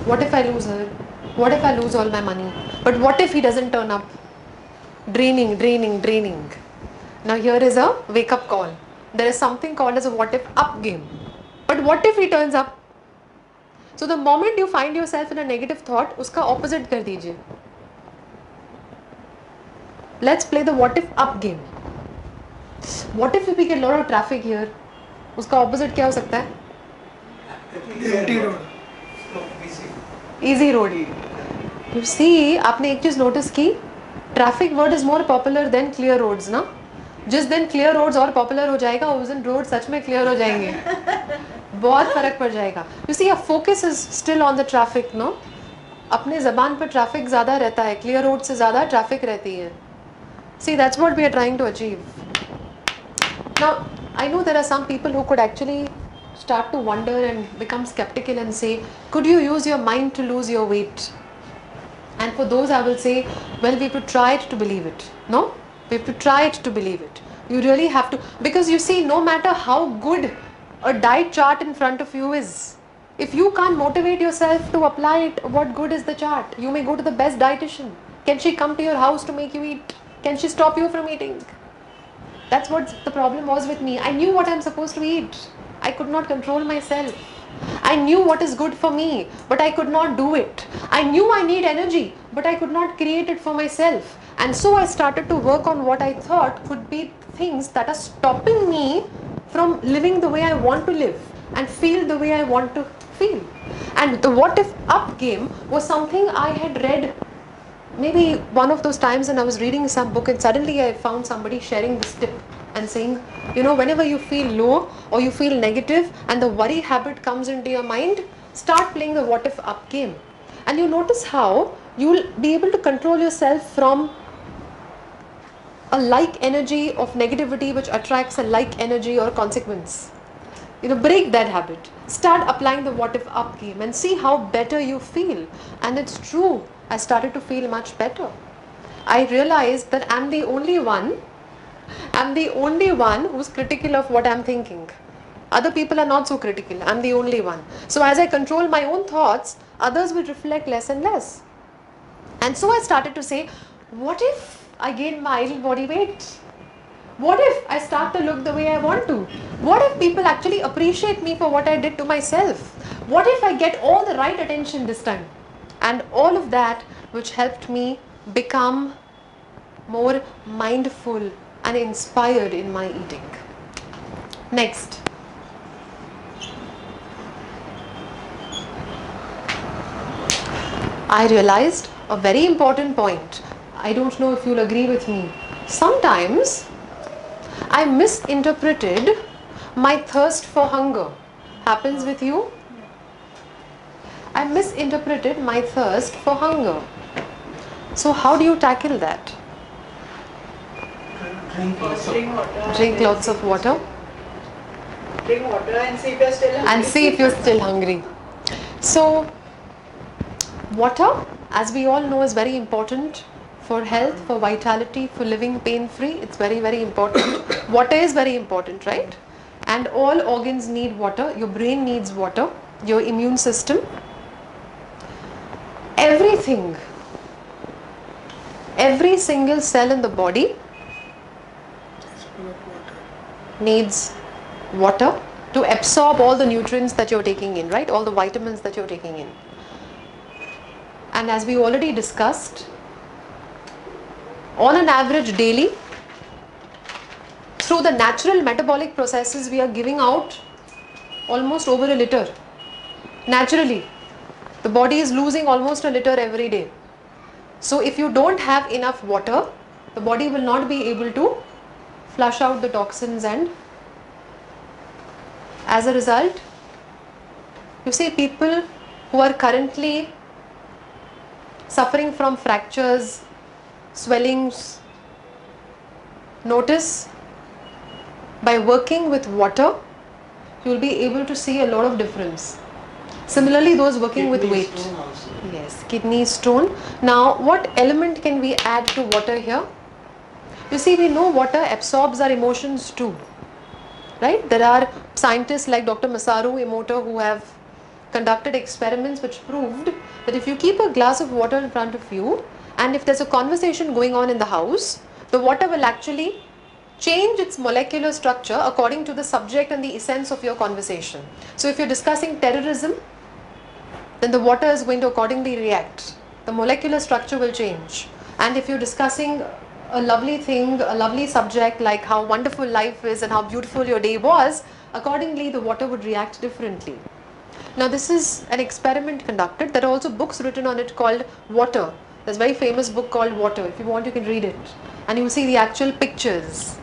What if I lose her? What if I lose all my money? But what if he doesn't turn up? Draining, draining, draining. Now here is a wake up call. There is something called as a what if up game. But what if he turns up? So the moment you find yourself in a negative thought, uska opposite kar dijiye. Let's play the what if up game. What if we get a lot of traffic here? उसका opposite क्या हो सकता है? Empty road. Easy road. You see, आपने एक चीज notice की? Traffic word is more popular than clear roads, ना? जिस दिन clear roads और popular हो जाएगा, उस दिन road सच में clear हो जाएंगे. बहुत फर्क पड़ जाएगा. You see, our focus is still on the traffic, no? अपने ज़बान पर traffic ज़्यादा रहता है, clear road से ज़्यादा traffic रहती है. See, that's what we are trying to achieve. Now, I know there are some people who could actually start to wonder and become skeptical and say, could you use your mind to lose your weight? And for those I will say, well, we have to try it to believe it. No? We have to try it to believe it. You really have to, because you see, no matter how good a diet chart in front of you is, if you can't motivate yourself to apply it, what good is the chart? You may go to the best dietitian. Can she come to your house to make you eat? Can she stop you from eating? That's what the problem was with me. I knew what I'm supposed to eat. I could not control myself. I knew what is good for me, but I could not do it. I knew I need energy, but I could not create it for myself. And so I started to work on what I thought could be things that are stopping me from living the way I want to live and feel the way I want to feel. And the What If Up game was something I had read maybe one of those times when I was reading some book, and suddenly I found somebody sharing this tip and saying, you know, whenever you feel low or you feel negative and the worry habit comes into your mind, start playing the What If Up game. And you notice how you'll be able to control yourself from a like energy of negativity which attracts a like energy or consequence. You know, break that habit. Start applying the What If Up game and see how better you feel. And it's true, I started to feel much better. I realized that I'm the only one who's critical of what I'm thinking. Other people are not so critical. I'm the only one. So as I control my own thoughts, others will reflect less and less. And so I started to say, what if I gain my ideal body weight? What if I start to look the way I want to? What if people actually appreciate me for what I did to myself? What if I get all the right attention this time? And all of that which helped me become more mindful and inspired in my eating. Next. I realized a very important point. I don't know if you'll agree with me. Sometimes I misinterpreted my thirst for hunger. Happens with you? I misinterpreted my thirst for hunger. So how do you tackle that? Drink lots of Drink water. Drink lots of water Drink water and see if you're still hungry. and see if you're still hungry. So water, as we all know, is very important for health, for vitality, for living pain-free. It's very, very important. Water is very important, right? And all organs need water. Your brain needs water. Your immune system. Everything. Every single cell in the body needs water to absorb all the nutrients that you're taking in, right? All the vitamins that you're taking in. And as we already discussed, on an average daily, through the natural metabolic processes, we are giving out almost over a liter. Naturally, the body is losing almost a liter every day. So if you don't have enough water, the body will not be able to flush out the toxins, and as a result, you see people who are currently suffering from fractures, swellings, notice by working with water, you will be able to see a lot of difference. Similarly, those working with kidney weight. stone also. Yes, kidney stone. Now, what element can we add to water here? You see, we know water absorbs our emotions too, right? There are scientists like Dr. Masaru Emoto who have conducted experiments which proved that if you keep a glass of water in front of you, and if there's a conversation going on in the house, the water will actually change its molecular structure according to the subject and the essence of your conversation. So if you're discussing terrorism, then the water is going to accordingly react. The molecular structure will change. And if you're discussing a lovely thing, a lovely subject like how wonderful life is and how beautiful your day was, accordingly the water would react differently. Now this is an experiment conducted. There are also books written on it called Water. There's a very famous book called Water. If you want, you can read it. And you will see the actual pictures.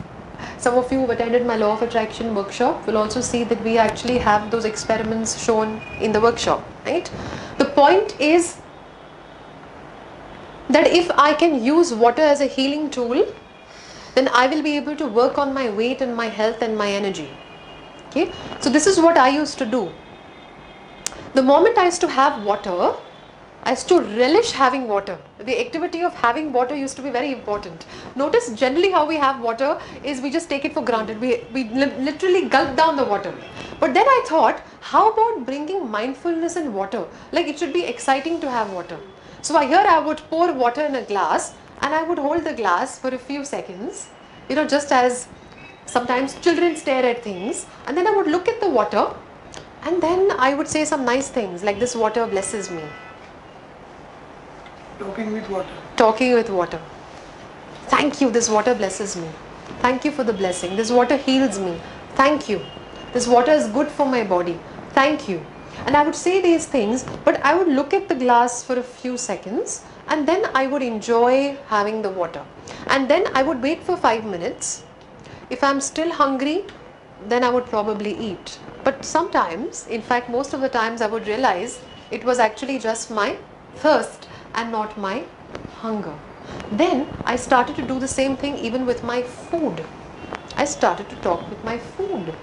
Some of you who attended my Law of Attraction workshop will also see that we actually have those experiments shown in the workshop, right? The point is that if I can use water as a healing tool, then I will be able to work on my weight and my health and my energy. Okay, so this is what I used to do. The moment I used to have water, I used to relish having water. The activity of having water used to be very important. Notice generally how we have water is we just take it for granted. We literally gulp down the water. But then I thought, how about bringing mindfulness in water? Like it should be exciting to have water. So here I would pour water in a glass and I would hold the glass for a few seconds, just as sometimes children stare at things, and then I would look at the water and then I would say some nice things like, this water blesses me. Talking with water. Talking with water. Thank you, this water blesses me. Thank you for the blessing. This water heals me. Thank you. This water is good for my body. Thank you. And I would say these things, but I would look at the glass for a few seconds and then I would enjoy having the water. And then I would wait for 5 minutes. If I'm still hungry, then I would probably eat. But sometimes, in fact most of the times, I would realize it was actually just my thirst and not my hunger. Then I started to do the same thing even with my food. I started to talk with my food.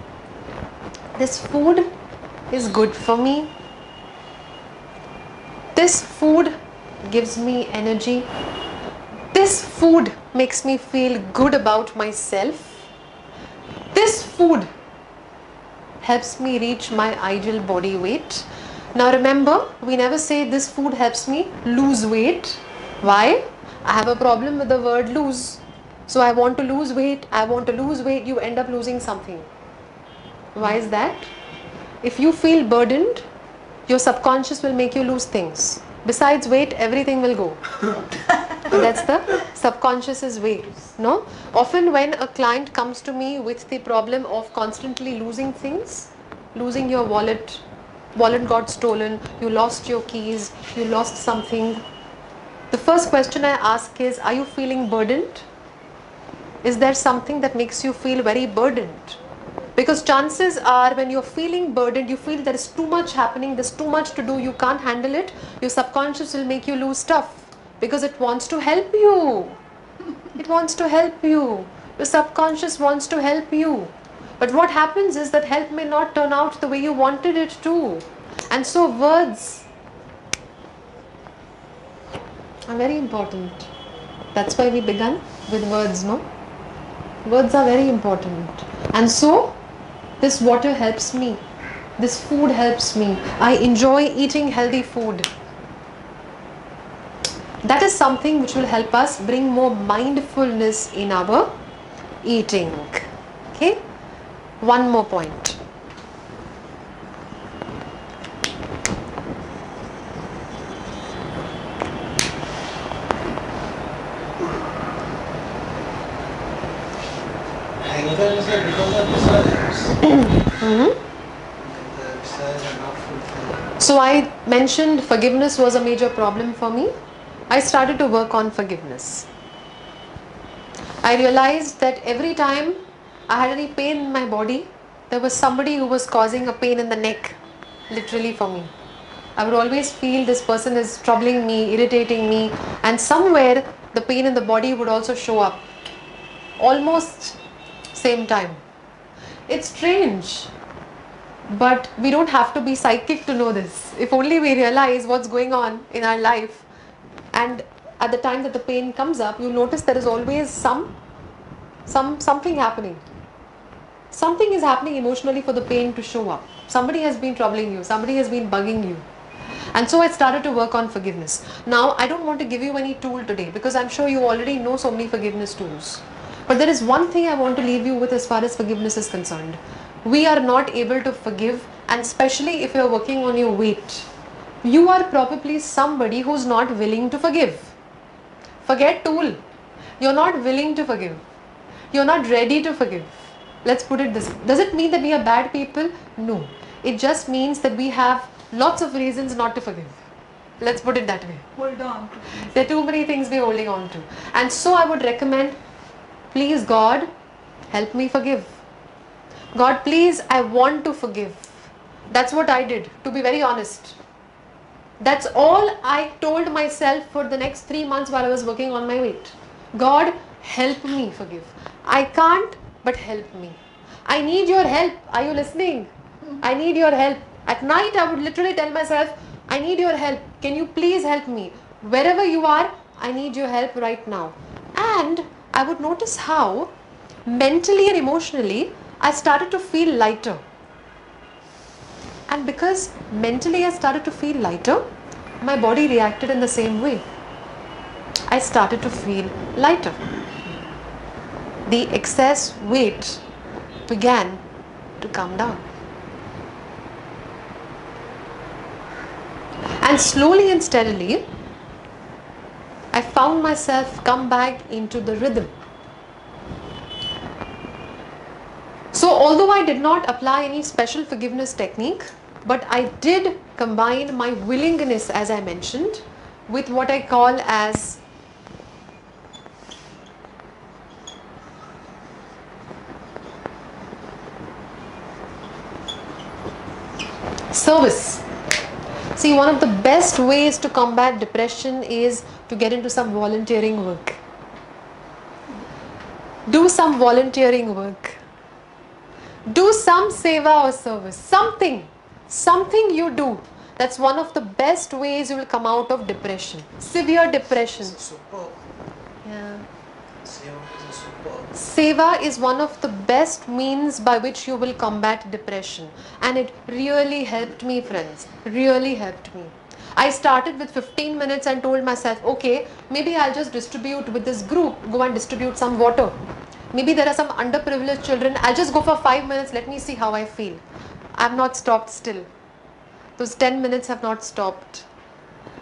This food is good for me. This food gives me energy. This food makes me feel good about myself. This food helps me reach my ideal body weight. Now remember, we never say this food helps me lose weight. Why? I have a problem with the word lose. So I want to lose weight, you end up losing something. Why is that? If you feel burdened, your subconscious will make you lose things. Besides weight, everything will go. That's the subconscious's way. No? Often when a client comes to me with the problem of constantly losing things, losing your wallet got stolen, you lost your keys, you lost something. The first question I ask is, are you feeling burdened? Is there something that makes you feel very burdened? Because chances are when you're feeling burdened, you feel there is too much happening, there's too much to do, you can't handle it, your subconscious will make you lose stuff because it wants to help you. It wants to help you. Your subconscious wants to help you. But what happens is that help may not turn out the way you wanted it to. And so words are very important. That's why we began with words, no? Words are very important. And so, this water helps me. This food helps me. I enjoy eating healthy food. That is something which will help us bring more mindfulness in our eating. Okay? One more point. Anger is because of desires. The desires are not fulfilled. So I mentioned forgiveness was a major problem for me. I started to work on forgiveness. I realized that every time I had any pain in my body, there was somebody who was causing a pain in the neck, literally for me. I would always feel this person is troubling me, irritating me, and somewhere the pain in the body would also show up. Almost same time. It's strange, but we don't have to be psychic to know this. If only we realize what's going on in our life, and at the time that the pain comes up, you'll notice there is always something happening. Something is happening emotionally for the pain to show up. Somebody has been troubling you, somebody has been bugging you. And so I started to work on forgiveness. Now, I don't want to give you any tool today because I'm sure you already know so many forgiveness tools. But there is one thing I want to leave you with as far as forgiveness is concerned. We are not able to forgive, and especially if you're working on your weight, you are probably somebody who's not willing to forgive. Forget tool. You're not willing to forgive. You're not ready to forgive. Let's put it this way. Does it mean that we are bad people? No. It just means that we have lots of reasons not to forgive. Let's put it that way. Hold on to things. There are too many things we're holding on to. And so I would recommend, please God, help me forgive. God, please, I want to forgive. That's what I did, to be very honest. That's all I told myself for the next 3 months while I was working on my weight. God, help me forgive. I can't, but help me. I need your help. Are you listening? I need your help. At night, I would literally tell myself, I need your help. Can you please help me? Wherever you are, I need your help right now. And I would notice how mentally and emotionally I started to feel lighter. And because mentally I started to feel lighter, my body reacted in the same way. I started to feel lighter. The excess weight began to come down. And slowly and steadily, I found myself come back into the rhythm. So although I did not apply any special forgiveness technique, but I did combine my willingness, as I mentioned, with what I call as service. See, one of the best ways to combat depression is to get into some volunteering work. Do some volunteering work. Do some seva or service. Something you do. That's one of the best ways you will come out of depression. Severe depression. Superb. Yeah. Seva is superb. Seva is one of the best means by which you will combat depression, and it really helped me, friends. Really helped me. I started with 15 minutes and told myself, okay, maybe I'll just distribute with this group, go and distribute some water. Maybe there are some underprivileged children, I'll just go for 5 minutes, let me see how I feel. I've not stopped still. Those 10 minutes have not stopped.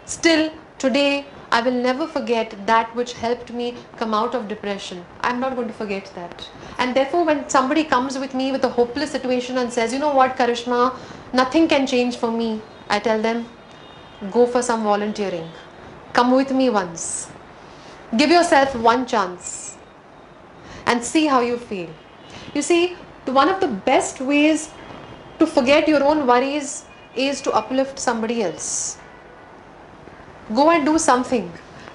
Still, today, I will never forget that which helped me come out of depression. I'm not going to forget that. And therefore, when somebody comes with me with a hopeless situation and says, you know what, Karishma, nothing can change for me, I tell them, go for some volunteering. Come with me once. Give yourself one chance and see how you feel. You see, one of the best ways to forget your own worries is to uplift somebody else. Go and do something.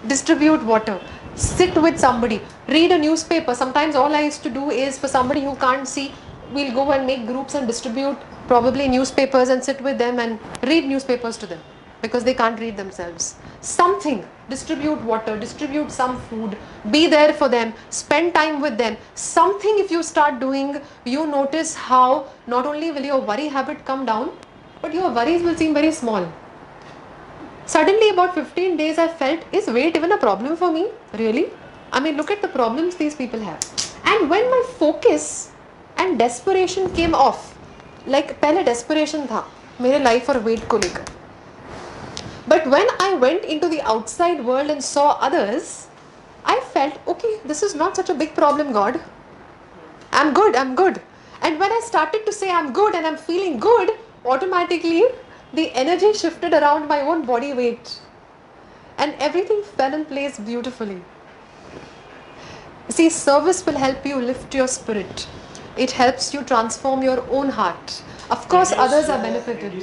Distribute water. Sit with somebody. Read a newspaper. Sometimes all I used to do is, for somebody who can't see, we'll go and make groups and distribute probably newspapers and sit with them and read newspapers to them because they can't read themselves. Something. Distribute water. Distribute some food. Be there for them. Spend time with them. Something if you start doing, you notice how not only will your worry habit come down, but your worries will seem very small. Suddenly about 15 days I felt, is weight even a problem for me? Really? I mean, look at the problems these people have. And when my focus and desperation came off, like पहले desperation था मेरे life और weight को लेकर. But when I went into the outside world and saw others, I felt, okay, this is not such a big problem, God. I'm good. And when I started to say I'm good and I'm feeling good, automatically the energy shifted around my own body weight and everything fell in place beautifully. See, service will help you lift your spirit. It helps you transform your own heart. Of course, others are benefited.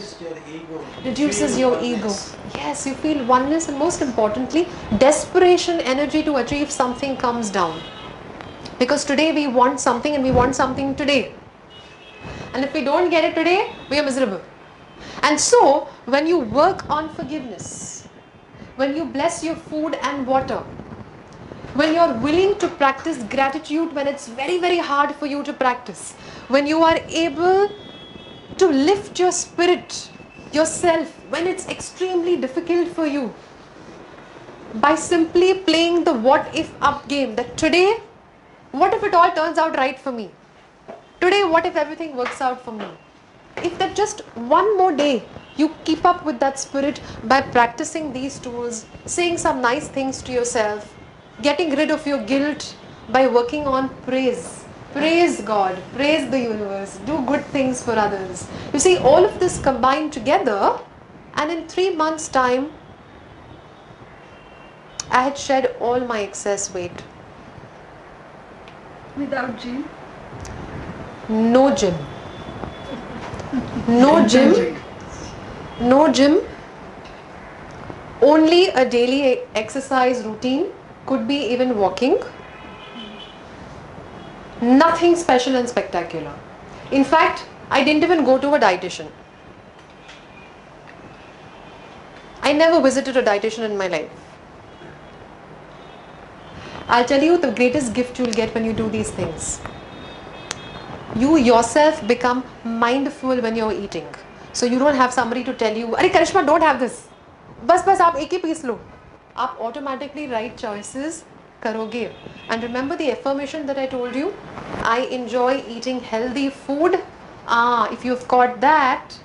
Reduces your ego. Yes, you feel oneness, and most importantly, desperation energy to achieve something comes down. Because today we want something and we want something today. And if we don't get it today, we are miserable. And so, when you work on forgiveness, when you bless your food and water, when you are willing to practice gratitude when it's very, very hard for you to practice, when you are able to lift your spirit, yourself, when it's extremely difficult for you, by simply playing the what if up game, that today, what if it all turns out right for me? Today, what if everything works out for me? If that just one more day, you keep up with that spirit by practicing these tools, saying some nice things to yourself, getting rid of your guilt by working on praise. Praise God, praise the universe, do good things for others. You see, all of this combined together, and in 3 months' time, I had shed all my excess weight. Without gym? No gym. No gym. No gym. Only a daily exercise routine. Could be even walking. Nothing special and spectacular. In fact, I didn't even go to a dietitian. I never visited a dietitian in my life. I'll tell you the greatest gift you'll get when you do these things. You yourself become mindful when you're eating. So you don't have somebody to tell you, "Arey Karishma, don't have this. बस आप एक ही piece लो." आप automatically right choices करोगे. And remember the affirmation that I told you? I enjoy eating healthy food. If you've got that,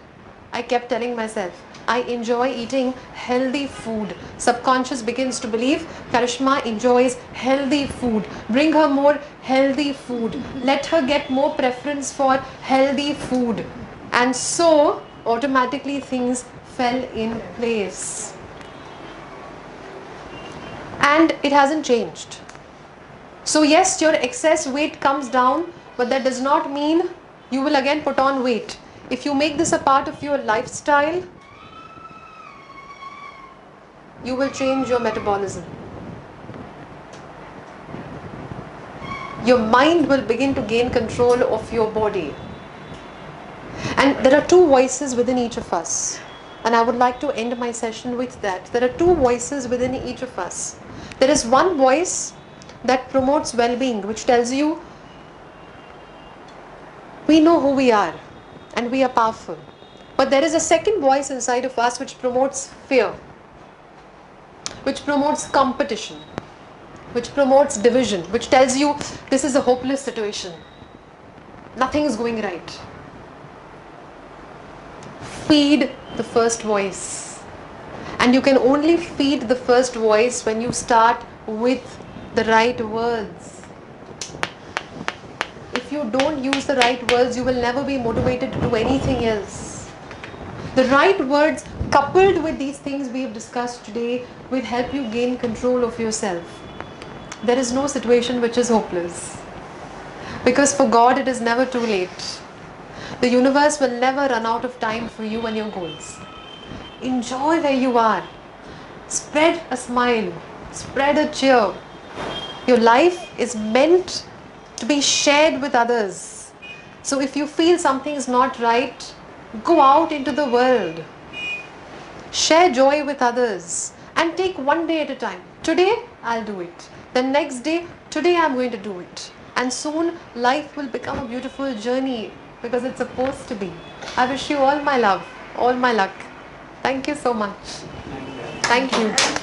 I kept telling myself, I enjoy eating healthy food. Subconscious begins to believe Karishma enjoys healthy food. Bring her more healthy food. Let her get more preference for healthy food. And so automatically things fell in place. And it hasn't changed. So yes, your excess weight comes down, but that does not mean you will again put on weight. If you make this a part of your lifestyle, you will change your metabolism. Your mind will begin to gain control of your body. And there are two voices within each of us. And I would like to end my session with that. There are two voices within each of us. There is one voice that promotes well-being, which tells you, we know who we are and we are powerful. But there is a second voice inside of us which promotes fear, which promotes competition, which promotes division, which tells you this is a hopeless situation. Nothing is going right. Feed the first voice. And you can only feed the first voice when you start with the right words. If you don't use the right words, you will never be motivated to do anything else. The right words coupled with these things we have discussed today will help you gain control of yourself. There is no situation which is hopeless. Because for God it is never too late. The universe will never run out of time for you and your goals. Enjoy where you are. Spread a smile. Spread a cheer. Your life is meant to be shared with others. So if you feel something is not right, go out into the world. Share joy with others and take one day at a time. Today, I'll do it. The next day, today I'm going to do it. And soon, life will become a beautiful journey because it's supposed to be. I wish you all my love, all my luck. Thank you so much. Thank you.